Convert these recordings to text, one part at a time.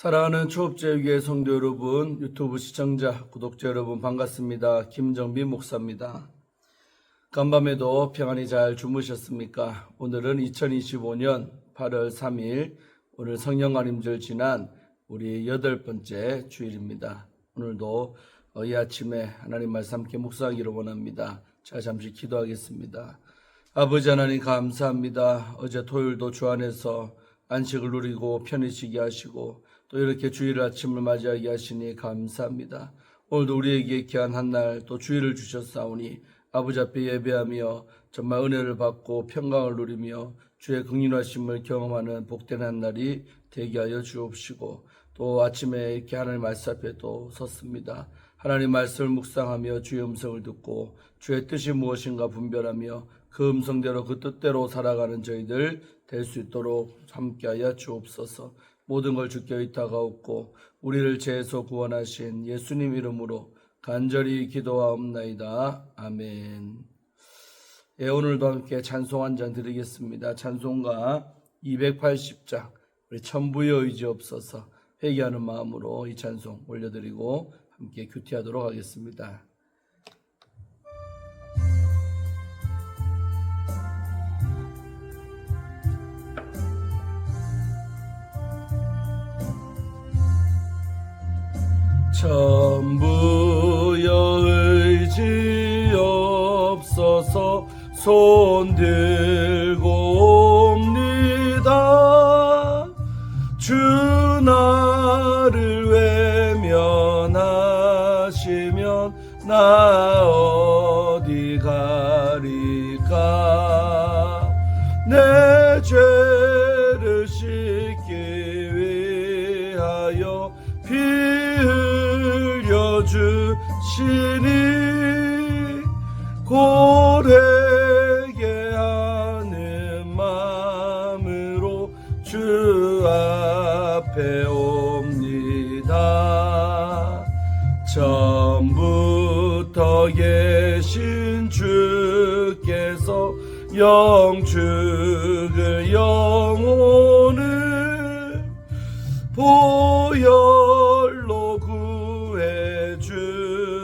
사랑하는 초업제교회 성도 여러분, 유튜브 시청자, 구독자 여러분 반갑습니다. 김정빈 목사입니다. 간밤에도 평안히 잘 주무셨습니까? 오늘은 2025년 8월 3일 오늘 성령관임절 지난 우리 8번째 주일입니다. 오늘도 이 아침에 하나님 말씀 함께 묵상하기를 원합니다. 제가 잠시 기도하겠습니다. 아버지 하나님 감사합니다. 어제 토요일도 주 안에서 안식을 누리고 편히 쉬게 하시고 또 이렇게 주일 아침을 맞이하게 하시니 감사합니다. 오늘도 우리에게 귀한 한 날 또 주일을 주셨사오니 아버지 앞에 예배하며 정말 은혜를 받고 평강을 누리며 주의 긍휼하심을 경험하는 복된 한 날이 되게 하여 주옵시고 또 아침에 이렇게 하나님 말씀 앞에 또 섰습니다. 하나님 말씀을 묵상하며 주의 음성을 듣고 주의 뜻이 무엇인가 분별하며 그 음성대로 그 뜻대로 살아가는 저희들 될 수 있도록 함께하여 주옵소서. 모든 걸 주께 의탁하옵고 우리를 죄에서 구원하신 예수님 이름으로 간절히 기도하옵나이다. 아멘. 오늘도 함께 찬송 한 장 드리겠습니다. 찬송가 280장 우리 천부여 의지없어서 회개하는 마음으로 이 찬송 올려드리고 함께 큐티하도록 하겠습니다. 천부여 의지 없어서 손 들고 옵니다. 주 나를 외면하시면 나 어디 가리까. 내 죄를 씻기 위하여 피 주시니 고래게 하는 마음으로 주 앞에 옵니다. 처음부터 계신 주께서 영축을 영혼을 보혈로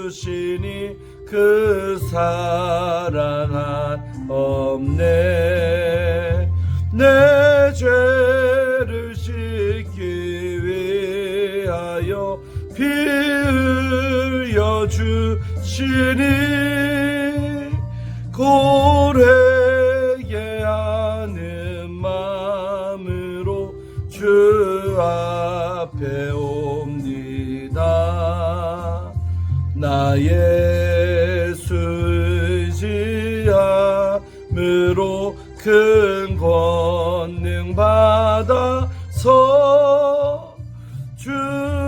주시니 그 사랑 한없네. 내 죄를 씻기 위하여 피 흘려 주시니 고래게 하는 마음으로 주 앞에 옵니다. 나 예수 의지함으로 큰 권능 받아서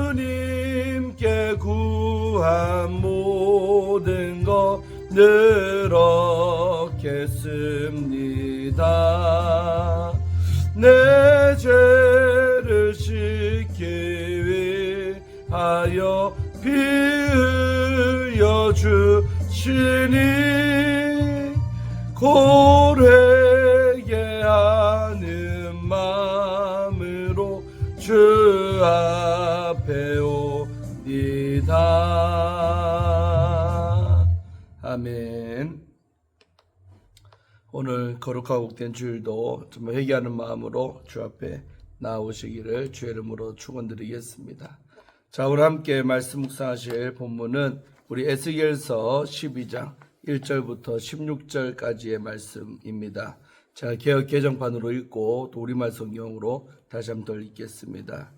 주님께 구한 모든 것 늘 얻겠습니다. 내 죄를 씻기 위하여 피 흘려 주시니 고래게 하는 마음으로 주 앞에 옵니다. 아멘. 오늘 거룩하고 복된 주일도 정말 회개하는 마음으로 주 앞에 나오시기를 주의 이름으로 축원드리겠습니다. 자, 오늘 함께 말씀 묵상하실 본문은 우리 에스겔서 12장 1절부터 16절까지의 말씀입니다. 제가 개역 개정판으로 읽고 또 우리말 성경으로 다시 한번 읽겠습니다.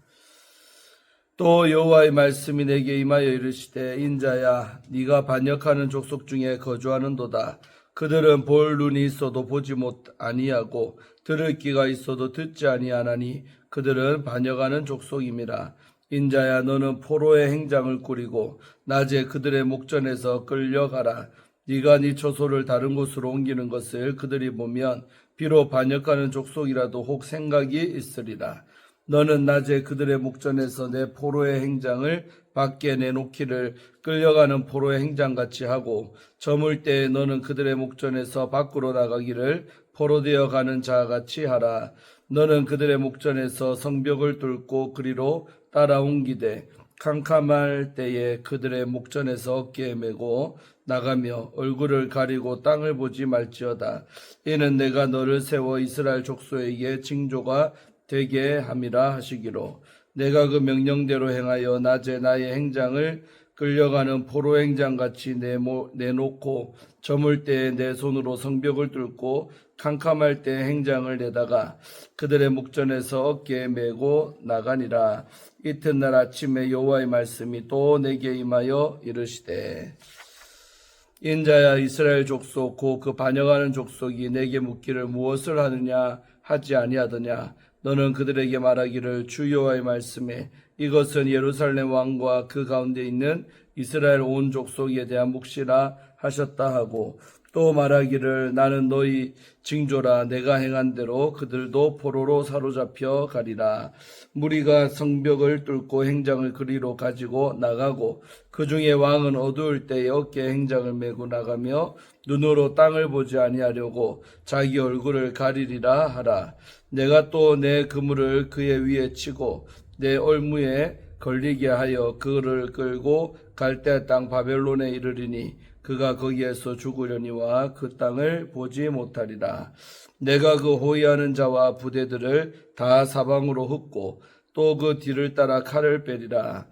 또 여호와의 말씀이 내게 임하여 이르시되 인자야 네가 반역하는 족속 중에 거주하는도다. 그들은 볼 눈이 있어도 보지 못 아니하고 들을 귀가 있어도 듣지 아니하나니 그들은 반역하는 족속임이라. 인자야 너는 포로의 행장을 꾸리고 낮에 그들의 목전에서 끌려가라. 네가 네 처소를 다른 곳으로 옮기는 것을 그들이 보면 비록 반역하는 족속이라도 혹 생각이 있으리라. 너는 낮에 그들의 목전에서 내 포로의 행장을 밖에 내놓기를 끌려가는 포로의 행장같이 하고 저물 때에 너는 그들의 목전에서 밖으로 나가기를 포로되어 가는 자같이 하라. 너는 그들의 목전에서 성벽을 뚫고 그리로 따라옮기되 캄캄할 때에 그들의 목전에서 어깨에 메고 나가며 얼굴을 가리고 땅을 보지 말지어다. 이는 내가 너를 세워 이스라엘 족속에게 징조가 되게 함이라 하시기로. 내가 그 명령대로 행하여 낮에 나의 행장을 끌려가는 포로 행장같이 내놓고 저물 때에 내 손으로 성벽을 뚫고 캄캄할 때 행장을 내다가 그들의 목전에서 어깨에 메고 나가니라. 이튿날 아침에 여호와의 말씀이 또 내게 임하여 이르시되 인자야 이스라엘 족속 곧 그 반역하는 족속이 내게 묻기를 무엇을 하느냐 하지 아니하더냐. 너는 그들에게 말하기를 주 여호와의 말씀에 이것은 예루살렘 왕과 그 가운데 있는 이스라엘 온 족속에 대한 묵시라 하셨다 하고 또 말하기를 나는 너희 징조라. 내가 행한 대로 그들도 포로로 사로잡혀 가리라. 무리가 성벽을 뚫고 행장을 그리로 가지고 나가고 그 중에 왕은 어두울 때에 어깨에 행장을 메고 나가며 눈으로 땅을 보지 아니하려고 자기 얼굴을 가리리라 하라. 내가 또 내 그물을 그의 위에 치고 내 얼무에 걸리게 하여 그를 끌고 갈대아 땅 바벨론에 이르리니 그가 거기에서 죽으려니와 그 땅을 보지 못하리라. 내가 그 호위하는 자와 부대들을 다 사방으로 흩고 또 그 뒤를 따라 칼을 빼리라.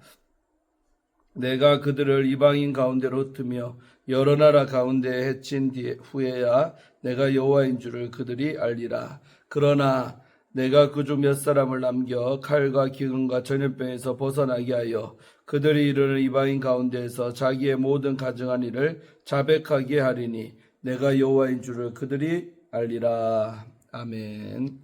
내가 그들을 이방인 가운데로 흩으며 여러 나라 가운데에 해친 후에야 내가 여호와인 줄을 그들이 알리라. 그러나 내가 그중 몇 사람을 남겨 칼과 기근과 전염병에서 벗어나게 하여 그들이 이르는 이방인 가운데에서 자기의 모든 가증한 일을 자백하게 하리니 내가 여호와인 줄을 그들이 알리라. 아멘.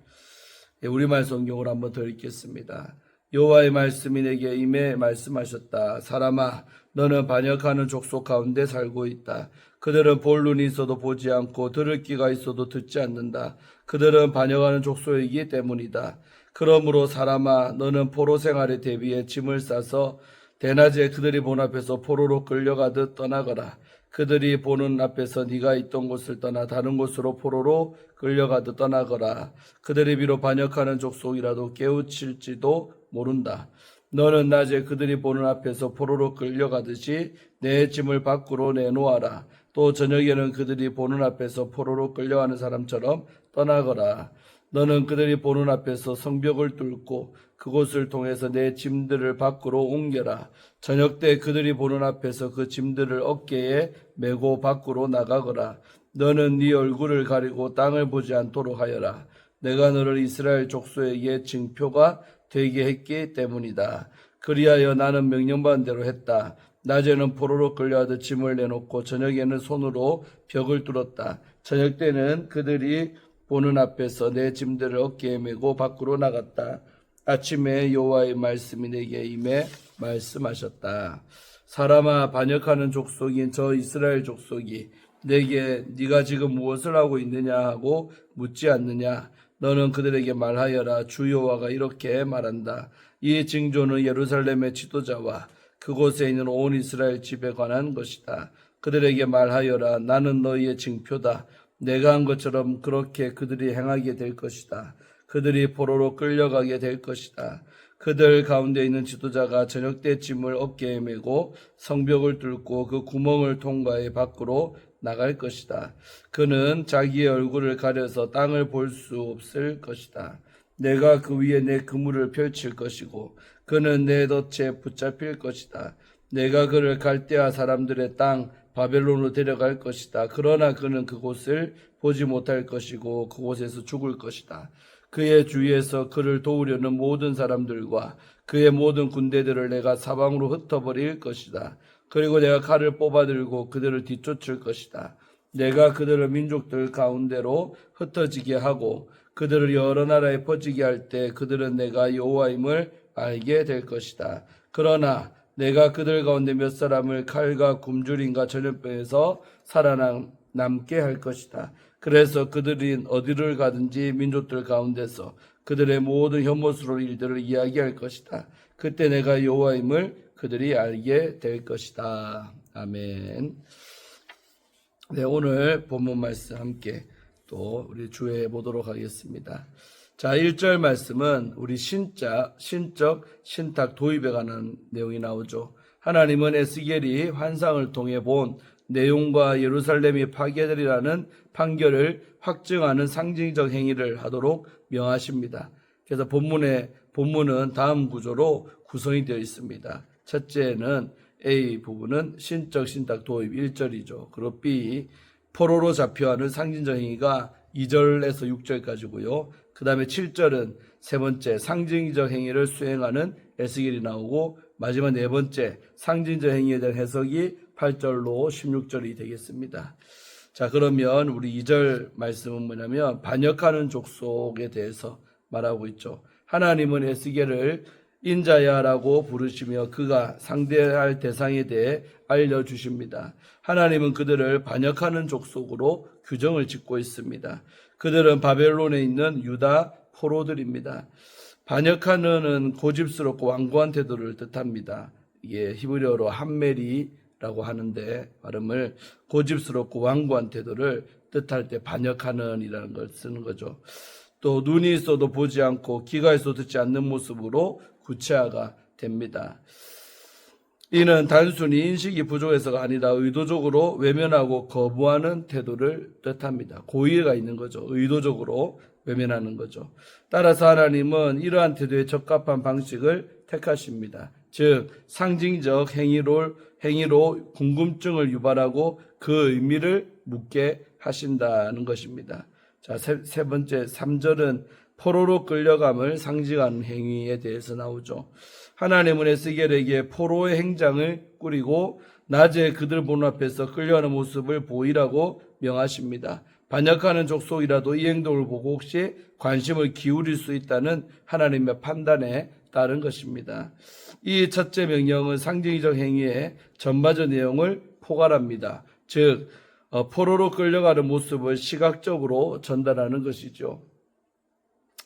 우리말 성경을 한번 더 읽겠습니다. 여호와의 말씀이 내게 임해 말씀하셨다. 사람아, 너는 반역하는 족속 가운데 살고 있다. 그들은 볼 눈이 있어도 보지 않고 들을 귀가 있어도 듣지 않는다. 그들은 반역하는 족속이기 때문이다. 그러므로 사람아, 너는 포로 생활에 대비해 짐을 싸서 대낮에 그들이 본 앞에서 포로로 끌려가듯 떠나거라. 그들이 보는 앞에서 네가 있던 곳을 떠나 다른 곳으로 포로로 끌려가듯 떠나거라. 그들이 비록 반역하는 족속이라도 깨우칠지도 모른다. 너는 낮에 그들이 보는 앞에서 포로로 끌려가듯이 내 짐을 밖으로 내놓아라. 또 저녁에는 그들이 보는 앞에서 포로로 끌려가는 사람처럼 떠나거라. 너는 그들이 보는 앞에서 성벽을 뚫고 그곳을 통해서 내 짐들을 밖으로 옮겨라. 저녁 때 그들이 보는 앞에서 그 짐들을 어깨에 메고 밖으로 나가거라. 너는 네 얼굴을 가리고 땅을 보지 않도록 하여라. 내가 너를 이스라엘 족속에게 징표가 되게 했기 때문이다. 그리하여 나는 명령받은 대로 했다. 낮에는 포로로 끌려가듯 짐을 내놓고 저녁에는 손으로 벽을 뚫었다. 저녁 때는 그들이 보는 앞에서 내 짐들을 어깨에 메고 밖으로 나갔다. 아침에 여호와의 말씀이 내게 임해 말씀하셨다. 사람아, 반역하는 족속인 저 이스라엘 족속이 내게 네가 지금 무엇을 하고 있느냐 하고 묻지 않느냐. 너는 그들에게 말하여라. 주 여호와가 이렇게 말한다. 이 징조는 예루살렘의 지도자와 그곳에 있는 온 이스라엘 집에 관한 것이다. 그들에게 말하여라. 나는 너희의 징표다. 내가 한 것처럼 그렇게 그들이 행하게 될 것이다. 그들이 포로로 끌려가게 될 것이다. 그들 가운데 있는 지도자가 저녁 때 짐을 어깨에 메고 성벽을 뚫고 그 구멍을 통과해 밖으로 나갈 것이다. 그는 자기의 얼굴을 가려서 땅을 볼 수 없을 것이다. 내가 그 위에 내 그물을 펼칠 것이고 그는 내 덫에 붙잡힐 것이다. 내가 그를 갈대아 사람들의 땅 바벨론으로 데려갈 것이다. 그러나 그는 그곳을 보지 못할 것이고 그곳에서 죽을 것이다. 그의 주위에서 그를 도우려는 모든 사람들과 그의 모든 군대들을 내가 사방으로 흩어버릴 것이다. 그리고 내가 칼을 뽑아들고 그들을 뒤쫓을 것이다. 내가 그들을 민족들 가운데로 흩어지게 하고 그들을 여러 나라에 퍼지게 할 때 그들은 내가 여호와임을 알게 될 것이다. 그러나 내가 그들 가운데 몇 사람을 칼과 굶주림과 전염병에서 살아남게 할 것이다. 그래서 그들이 어디를 가든지 민족들 가운데서 그들의 모든 혐오스러운 일들을 이야기할 것이다. 그때 내가 여호와임을 그들이 알게 될 것이다. 아멘. 네, 오늘 본문 말씀 함께 또 우리 주의해 보도록 하겠습니다. 자, 1절 말씀은 우리 신적, 신탁 도입에 관한 내용이 나오죠. 하나님은 에스겔이 환상을 통해 본 내용과 예루살렘이 파괴되리라는 판결을 확증하는 상징적 행위를 하도록 명하십니다. 그래서 본문은 다음 구조로 구성이 되어 있습니다. 첫째는 A 부분은 신적 신탁 도입 1절이죠. 그리고 B 포로로 잡혀하는 상징적 행위가 2절에서 6절까지고요. 그 다음에 7절은 세 번째 상징적 행위를 수행하는 에스겔이 나오고 마지막 네 번째 상징적 행위에 대한 해석이 8절로 16절이 되겠습니다. 자, 그러면 우리 2절 말씀은 뭐냐면 반역하는 족속에 대해서 말하고 있죠. 하나님은 에스겔을 인자야라고 부르시며 그가 상대할 대상에 대해 알려주십니다. 하나님은 그들을 반역하는 족속으로 규정을 짓고 있습니다. 그들은 바벨론에 있는 유다 포로들입니다. 반역하는은 고집스럽고 완고한 태도를 뜻합니다. 이게 히브리어로 함메리라고 하는데 발음을 고집스럽고 완고한 태도를 뜻할 때 반역하는이라는 걸 쓰는 거죠. 또 눈이 있어도 보지 않고 귀가 있어도 듣지 않는 모습으로 구체화가 됩니다. 이는 단순히 인식이 부족해서가 아니라 의도적으로 외면하고 거부하는 태도를 뜻합니다. 고의가 있는 거죠. 의도적으로 외면하는 거죠. 따라서 하나님은 이러한 태도에 적합한 방식을 택하십니다. 즉 상징적 행위로 궁금증을 유발하고 그 의미를 묻게 하신다는 것입니다. 자, 세 번째 3절은 포로로 끌려감을 상징하는 행위에 대해서 나오죠. 하나님은 에스겔에게 포로의 행장을 꾸리고 낮에 그들 보는 앞에서 끌려가는 모습을 보이라고 명하십니다. 반역하는 족속이라도 이 행동을 보고 혹시 관심을 기울일 수 있다는 하나님의 판단에 따른 것입니다. 이 첫째 명령은 상징적 행위의 전반적 내용을 포괄합니다. 즉 포로로 끌려가는 모습을 시각적으로 전달하는 것이죠.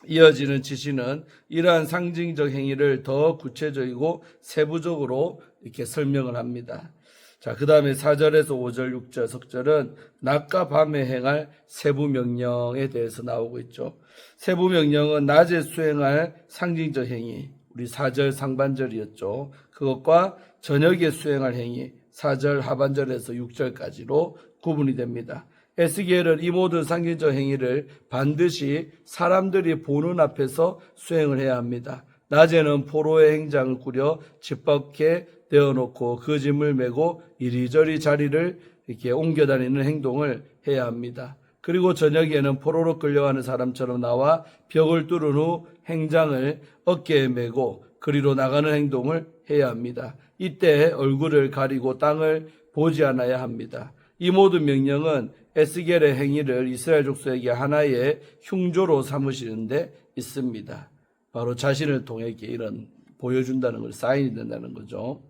이어지는 지시는 이러한 상징적 행위를 더 구체적이고 세부적으로 이렇게 설명을 합니다. 자, 그 다음에 4절에서 5절, 6절, 석절은 낮과 밤에 행할 세부 명령에 대해서 나오고 있죠. 세부 명령은 낮에 수행할 상징적 행위, 우리 4절 상반절이었죠. 그것과 저녁에 수행할 행위, 4절 하반절에서 6절까지로 구분이 됩니다. 에스겔은 이 모든 상징적 행위를 반드시 사람들이 보는 앞에서 수행을 해야 합니다. 낮에는 포로의 행장을 꾸려 짓밟게 되어놓고 그 짐을 메고 이리저리 자리를 이렇게 옮겨다니는 행동을 해야 합니다. 그리고 저녁에는 포로로 끌려가는 사람처럼 나와 벽을 뚫은 후 행장을 어깨에 메고 그리로 나가는 행동을 해야 합니다. 이때 얼굴을 가리고 땅을 보지 않아야 합니다. 이 모든 명령은 에스겔의 행위를 이스라엘 족속에게 하나의 흉조로 삼으시는 데 있습니다. 바로 자신을 통해 이런 보여준다는 걸 사인이 된다는 거죠.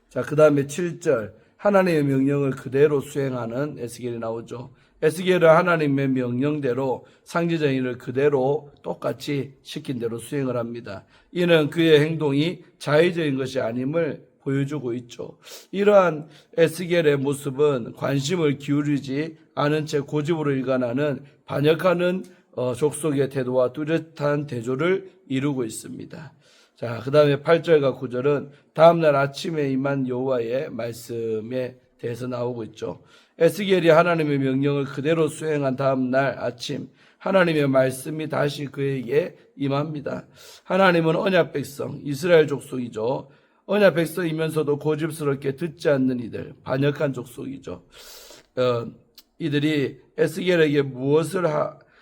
자, 그 다음에 7절 하나님의 명령을 그대로 수행하는 에스겔이 나오죠. 에스겔은 하나님의 명령대로 상징적 행위를 그대로 똑같이 시킨 대로 수행을 합니다. 이는 그의 행동이 자의적인 것이 아님을 보여주고 있죠. 이러한 에스겔의 모습은 관심을 기울이지 않은 채 고집으로 일관하는 반역하는 족속의 태도와 뚜렷한 대조를 이루고 있습니다. 자, 그 다음에 8절과 9절은 다음날 아침에 임한 여호와의 말씀에 대해서 나오고 있죠. 에스겔이 하나님의 명령을 그대로 수행한 다음날 아침 하나님의 말씀이 다시 그에게 임합니다. 하나님은 언약 백성 이스라엘 족속이죠. 언약 백성이면서도 고집스럽게 듣지 않는 이들, 반역한 족속이죠. 이들이 에스겔에게 무엇을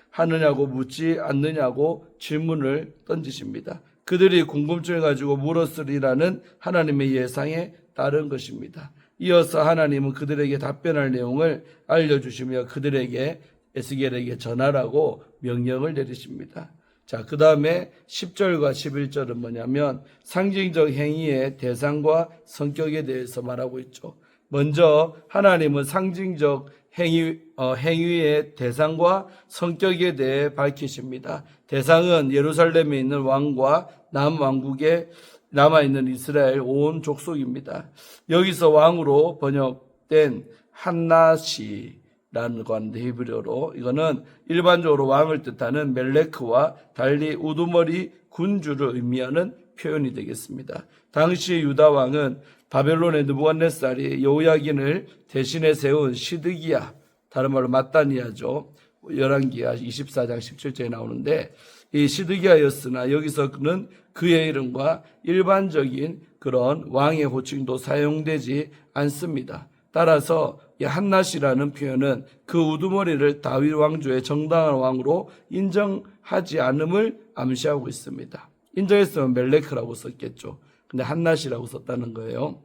하느냐고 묻지 않느냐고 질문을 던지십니다. 그들이 궁금증을 가지고 물었으리라는 하나님의 예상에 따른 것입니다. 이어서 하나님은 그들에게 답변할 내용을 알려주시며 그들에게 에스겔에게 전하라고 명령을 내리십니다. 자, 그 다음에 10절과 11절은 뭐냐면 상징적 행위의 대상과 성격에 대해서 말하고 있죠. 먼저 하나님은 상징적 행위의 대상과 성격에 대해 밝히십니다. 대상은 예루살렘에 있는 왕과 남왕국에 남아있는 이스라엘 온 족속입니다. 여기서 왕으로 번역된 한낫이 라는 거 하는데 히브리어로 이거는 일반적으로 왕을 뜻하는 멜레크와 달리 우두머리 군주를 의미하는 표현이 되겠습니다. 당시 유다 왕은 바벨론의 느부갓네살이 여호야긴을 대신에 세운 시드기야, 다른 말로 마따니아죠. 열왕기하 24장 17절에 나오는데 이 시드기야였으나 여기서는 그의 이름과 일반적인 그런 왕의 호칭도 사용되지 않습니다. 따라서 이 한낫이라는 표현은 그 우두머리를 다윗 왕조의 정당한 왕으로 인정하지 않음을 암시하고 있습니다. 인정했으면 멜레크라고 썼겠죠. 근데 한낫이라고 썼다는 거예요.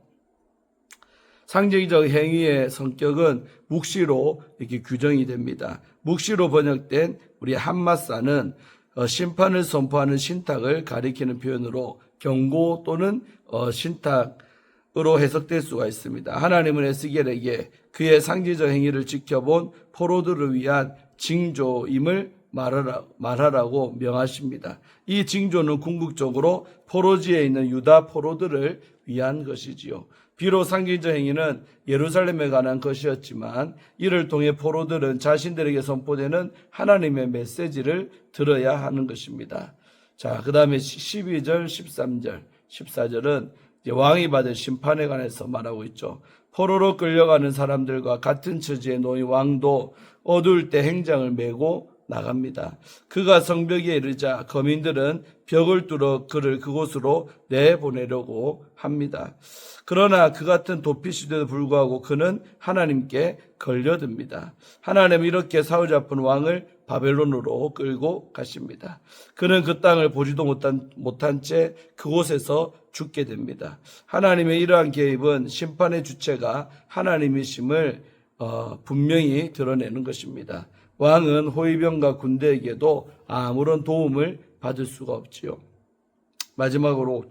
상징적 행위의 성격은 묵시로 이렇게 규정이 됩니다. 묵시로 번역된 우리 한마사는 심판을 선포하는 신탁을 가리키는 표현으로 경고 또는 신탁으로 해석될 수가 있습니다. 하나님은 에스겔에게 그의 상징적 행위를 지켜본 포로들을 위한 징조임을 말하라고 명하십니다. 이 징조는 궁극적으로 포로지에 있는 유다 포로들을 위한 것이지요. 비록 상징적 행위는 예루살렘에 관한 것이었지만 이를 통해 포로들은 자신들에게 선포되는 하나님의 메시지를 들어야 하는 것입니다. 자, 그 다음에 12절, 13절, 14절은 왕이 받을 심판에 관해서 말하고 있죠. 포로로 끌려가는 사람들과 같은 처지에 놓인 왕도 어두울 때 행장을 메고 나갑니다. 그가 성벽에 이르자 거민들은 벽을 뚫어 그를 그곳으로 내보내려고 합니다. 그러나 그 같은 도피시대도 불구하고 그는 하나님께 걸려듭니다. 하나님은 이렇게 사로잡은 왕을 바벨론으로 끌고 가십니다. 그는 그 땅을 보지도 못한 채 그곳에서 죽게 됩니다. 하나님의 이러한 개입은 심판의 주체가 하나님이심을 분명히 드러내는 것입니다. 왕은 호위병과 군대에게도 아무런 도움을 받을 수가 없지요. 마지막으로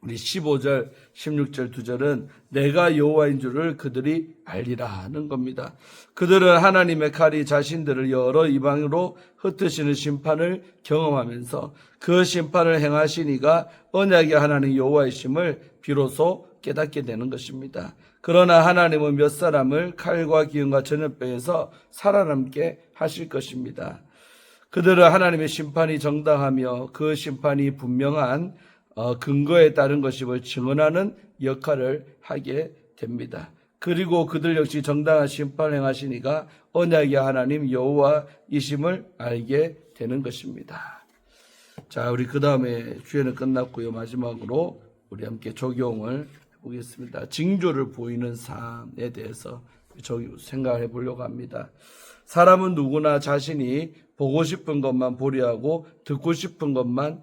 우리 15절, 16절 두 절은 내가 여호와인 줄을 그들이 알리라 하는 겁니다. 그들은 하나님의 칼이 자신들을 여러 이방으로 흩으시는 심판을 경험하면서 그 심판을 행하신 이가 언약의 하나님 여호와이심을 비로소 깨닫게 되는 것입니다. 그러나 하나님은 몇 사람을 칼과 기근과 전염병에서 살아남게 하실 것입니다. 그들은 하나님의 심판이 정당하며 그 심판이 분명한 근거에 따른 것임을 증언하는 역할을 하게 됩니다. 그리고 그들 역시 정당한 심판을 행하신 이가 언약의 하나님 여호와이심을 알게 되는 것입니다. 자, 우리 그 다음에 주에는 끝났고요. 마지막으로 우리 함께 적용을 보겠습니다. 징조를 보이는 삶에 대해서 생각해 보려고 합니다. 사람은 누구나 자신이 보고 싶은 것만 보려 하고 듣고 싶은 것만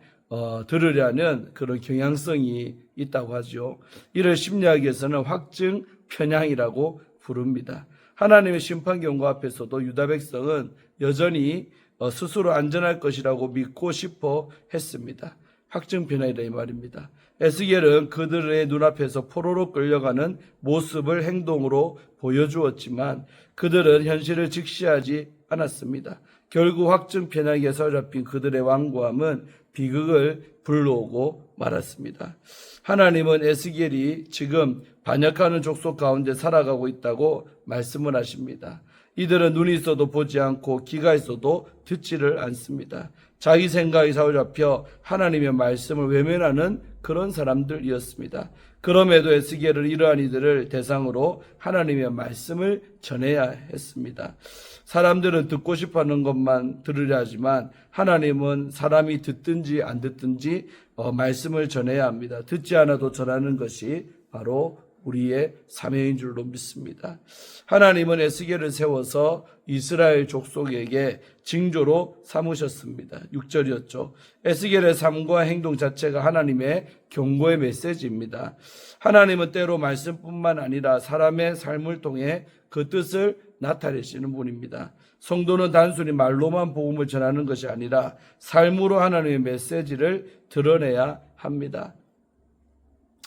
들으려는 그런 경향성이 있다고 하죠. 이를 심리학에서는 확증 편향이라고 부릅니다. 하나님의 심판 경고 앞에서도 유다 백성은 여전히 스스로 안전할 것이라고 믿고 싶어 했습니다. 확증 편향이라 이 말입니다. 에스겔은 그들의 눈앞에서 포로로 끌려가는 모습을 행동으로 보여주었지만 그들은 현실을 직시하지 않았습니다. 결국 확증 편향에 사로잡힌 그들의 완고함은 비극을 불러오고 말았습니다. 하나님은 에스겔이 지금 반역하는 족속 가운데 살아가고 있다고 말씀을 하십니다. 이들은 눈이 있어도 보지 않고 귀가 있어도 듣지를 않습니다. 자기 생각이 사로잡혀 하나님의 말씀을 외면하는 그런 사람들이었습니다. 그럼에도 에스겔은 이러한 이들을 대상으로 하나님의 말씀을 전해야 했습니다. 사람들은 듣고 싶어하는 것만 들으려 하지만 하나님은 사람이 듣든지 안 듣든지 말씀을 전해야 합니다. 듣지 않아도 전하는 것이 바로 우리의 사명인 줄로 믿습니다. 하나님은 에스겔을 세워서 이스라엘 족속에게 징조로 삼으셨습니다. 6절이었죠. 에스겔의 삶과 행동 자체가 하나님의 경고의 메시지입니다. 하나님은 때로 말씀뿐만 아니라 사람의 삶을 통해 그 뜻을 나타내시는 분입니다. 성도는 단순히 말로만 복음을 전하는 것이 아니라 삶으로 하나님의 메시지를 드러내야 합니다.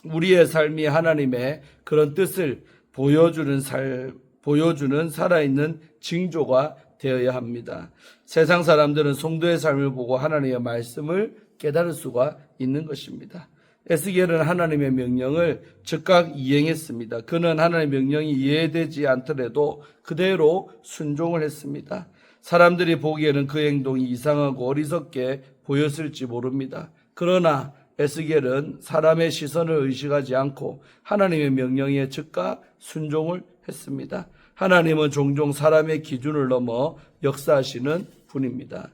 우리의 삶이 하나님의 그런 뜻을 보여주는 살아있는 징조가 되어야 합니다. 세상 사람들은 성도의 삶을 보고 하나님의 말씀을 깨달을 수가 있는 것입니다. 에스겔은 하나님의 명령을 즉각 이행했습니다. 그는 하나님의 명령이 이해되지 않더라도 그대로 순종을 했습니다. 사람들이 보기에는 그 행동이 이상하고 어리석게 보였을지 모릅니다. 그러나 에스겔은 사람의 시선을 의식하지 않고 하나님의 명령에 즉각 순종을 했습니다. 하나님은 종종 사람의 기준을 넘어 역사하시는 분입니다.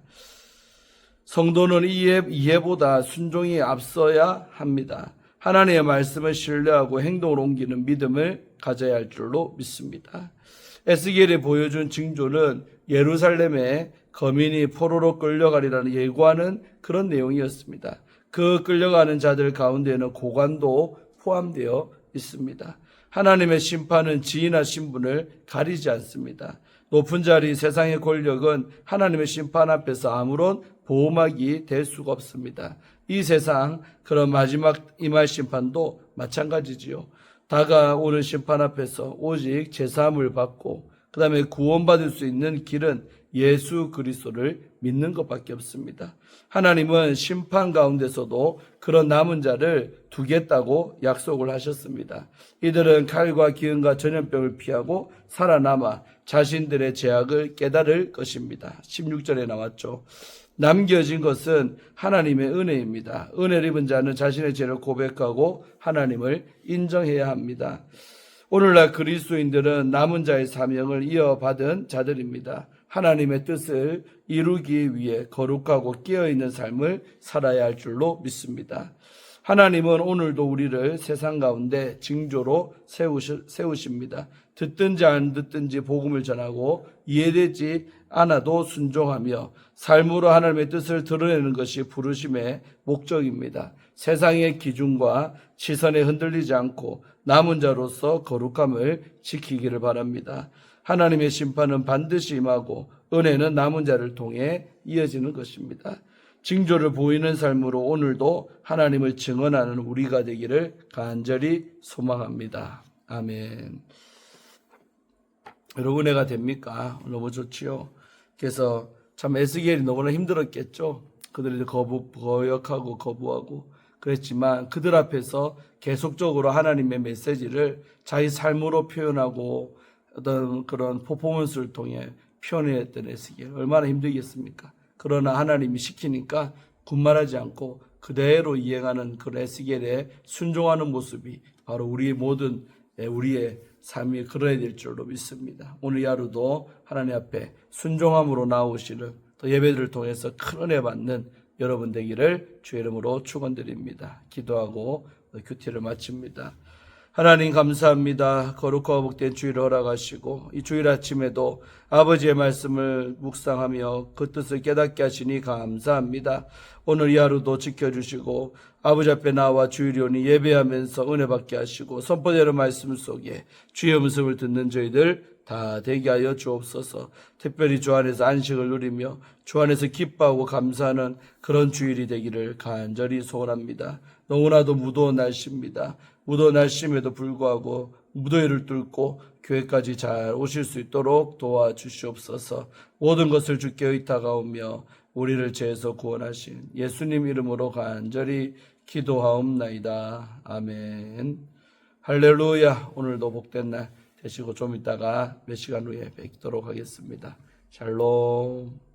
성도는 이해보다 순종이 앞서야 합니다. 하나님의 말씀을 신뢰하고 행동으로 옮기는 믿음을 가져야 할 줄로 믿습니다. 에스겔이 보여준 징조는 예루살렘에 거민이 포로로 끌려가리라는 예고하는 그런 내용이었습니다. 그 끌려가는 자들 가운데에는 고관도 포함되어 있습니다. 하나님의 심판은 지위나 신분을 가리지 않습니다. 높은 자리, 세상의 권력은 하나님의 심판 앞에서 아무런 보호막이 될 수가 없습니다. 이 세상 그런 마지막 임할 심판도 마찬가지지요. 다가오는 심판 앞에서 오직 제사함을 받고 그 다음에 구원받을 수 있는 길은 예수 그리스도를 믿는 것밖에 없습니다. 하나님은 심판 가운데서도 그런 남은 자를 두겠다고 약속을 하셨습니다. 이들은 칼과 기근과 전염병을 피하고 살아남아 자신들의 죄악을 깨달을 것입니다. 16절에 나왔죠. 남겨진 것은 하나님의 은혜입니다. 은혜를 입은 자는 자신의 죄를 고백하고 하나님을 인정해야 합니다. 오늘날 그리스도인들은 남은 자의 사명을 이어받은 자들입니다. 하나님의 뜻을 이루기 위해 거룩하고 깨어있는 삶을 살아야 할 줄로 믿습니다. 하나님은 오늘도 우리를 세상 가운데 징조로 세우십니다. 듣든지 안 듣든지 복음을 전하고 이해되지 않아도 순종하며 삶으로 하나님의 뜻을 드러내는 것이 부르심의 목적입니다. 세상의 기준과 시선에 흔들리지 않고 남은 자로서 거룩함을 지키기를 바랍니다. 하나님의 심판은 반드시 임하고 은혜는 남은 자를 통해 이어지는 것입니다. 징조를 보이는 삶으로 오늘도 하나님을 증언하는 우리가 되기를 간절히 소망합니다. 아멘. 여러분 은혜가 됩니까? 너무 좋지요. 그래서 참 에스겔이 너무나 힘들었겠죠. 그들이 거역하고 거부하고 그랬지만 그들 앞에서 계속적으로 하나님의 메시지를 자기 삶으로 표현하고 어떤 그런 퍼포먼스를 통해 표현했던 에스겔 얼마나 힘들겠습니까? 그러나 하나님이 시키니까 군말하지 않고 그대로 이행하는 그 에스겔의 순종하는 모습이 바로 우리의 모든 우리의 삶이 그러야 될 줄로 믿습니다. 오늘 하루도 하나님 앞에 순종함으로 나오시는 또 예배를 통해서 큰 은혜 받는 여러분 되기를 주의 이름으로 축원드립니다. 기도하고 큐티를 마칩니다. 하나님 감사합니다. 거룩하고 복된 주일을 허락하시고 이 주일 아침에도 아버지의 말씀을 묵상하며 그 뜻을 깨닫게 하시니 감사합니다. 오늘 이 하루도 지켜주시고 아버지 앞에 나와 주일이 오니 예배하면서 은혜 받게 하시고 선포되는 말씀 속에 주의 음성을 듣는 저희들 다 되게 하여 주옵소서. 특별히 주 안에서 안식을 누리며 주 안에서 기뻐하고 감사하는 그런 주일이 되기를 간절히 소원합니다. 너무나도 무더운 날씨입니다. 무더운 날씨임에도 불구하고 무더위를 뚫고 교회까지 잘 오실 수 있도록 도와주시옵소서. 모든 것을 주께 의탁하오며 우리를 죄에서 구원하신 예수님 이름으로 간절히 기도하옵나이다. 아멘. 할렐루야. 오늘도 복된 날 되시고 좀 이따가 몇 시간 후에 뵙도록 하겠습니다. 샬롬.